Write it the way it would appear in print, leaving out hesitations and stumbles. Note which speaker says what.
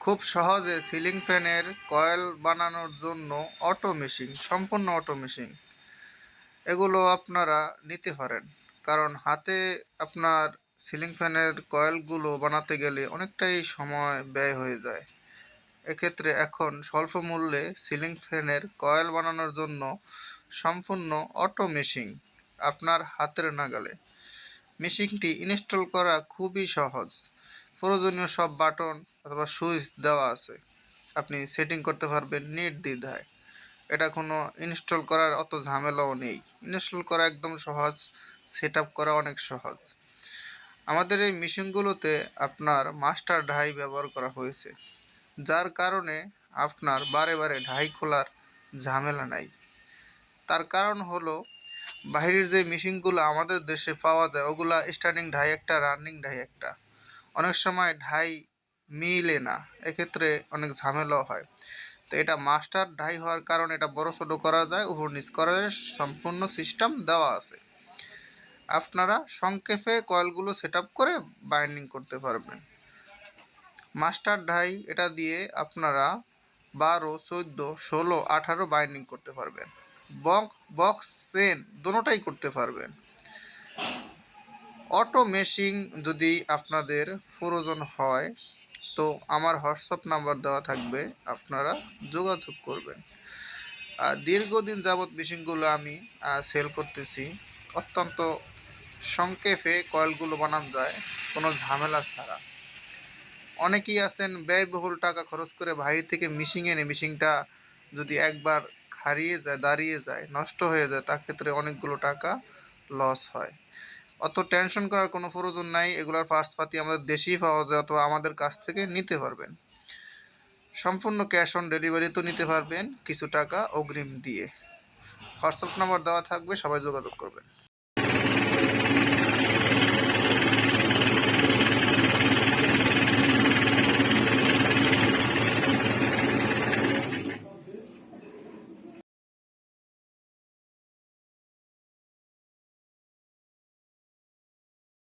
Speaker 1: খুব সহজে সিলিং ফ্যানের কয়েল বানানোর জন্য অটো মেশিন, সম্পূর্ণ অটো মেশিন এগুলো আপনারা নিতে পারেন। কারণ হাতে আপনার সিলিং ফ্যানের কয়েলগুলো বানাতে গেলে অনেকটাই সময় ব্যয় হয়ে যায়। এক্ষেত্রে এখন স্বল্প মূল্যে সিলিং ফ্যানের কয়েল বানানোর জন্য সম্পূর্ণ অটো মেশিন আপনার হাতের নাগালে। মেশিনটি ইনস্টল করা খুবই সহজ। প্রয়োজনীয় সব বাটন অথবা সুইচ দেওয়া আছে, আপনি সেটিং করতে পারবেন নির্দ্বিধায়। এটা কোনো ইনস্টল করার অত ঝামেলাও নেই। ইনস্টল করা একদম সহজ, সেট আপ করা অনেক সহজ। আমাদের এই মেশিনগুলোতে আপনার মাস্টার ডাই ব্যবহার করা হয়েছে, যার কারণে আপনার বারে বারে ডাই খোলার ঝামেলা নাই। তার কারণ হলো, বাইরের যে মেশিনগুলো আমাদের দেশে পাওয়া যায় ওগুলা স্টার্টিং ঢাই একটা, রানিং ঢাই একটা। অনেক সময় ঢাই মিলে না, এক্ষেত্রে অনেক ঝামেলাও হয়। তো এটা মাস্টার ঢাই হওয়ার কারণে এটা বড় ছোটো করা যায়, উপর নিচ করা যায়, সম্পূর্ণ সিস্টেম দেওয়া আছে। আপনারা সংক্ষেপে কয়েলগুলো সেট আপ করে বাইন্ডিং করতে পারবেন। মাস্টার ঢাই এটা দিয়ে আপনারা 12, 14, 16, 18 বাইন্ডিং করতে পারবেন। বক্স চেন দুটোটাই করতে পারবেন। অটো মেশিন যদি আপনাদের প্রয়োজন হয় তো আমার হোয়াটসঅ্যাপ নাম্বার দেওয়া থাকবে, আপনারা যোগাযোগ করবেন। দীর্ঘদিন যাবৎ মেশিনগুলো আমি সেল করতেছি। অত্যন্ত সংক্ষেপে কয়েলগুলো বানানো যায় কোনো ঝামেলা ছাড়া। অনেকেই আছেন ব্যয়বহুল টাকা খরচ করে বাইরে থেকে মেশিন এনে মেশিনটা যদি একবার হারিয়ে যায়, দাঁড়িয়ে যায়, নষ্ট হয়ে যায়, তার ক্ষেত্রে অনেকগুলো টাকা লস হয়। অত টেনশন করার কোনো প্রয়োজন নাই। এগুলোর পার্টসপাতি আমাদের দেশেই পাওয়া যায়, অথবা আমাদের কাছ থেকে নিতে পারবেন। সম্পূর্ণ ক্যাশ অন ডেলিভারি তো নিতে পারবেন, কিছু টাকা অগ্রিম দিয়ে। হোয়াটসঅ্যাপ নাম্বার দেওয়া থাকবে, সবাই যোগাযোগ করবেন।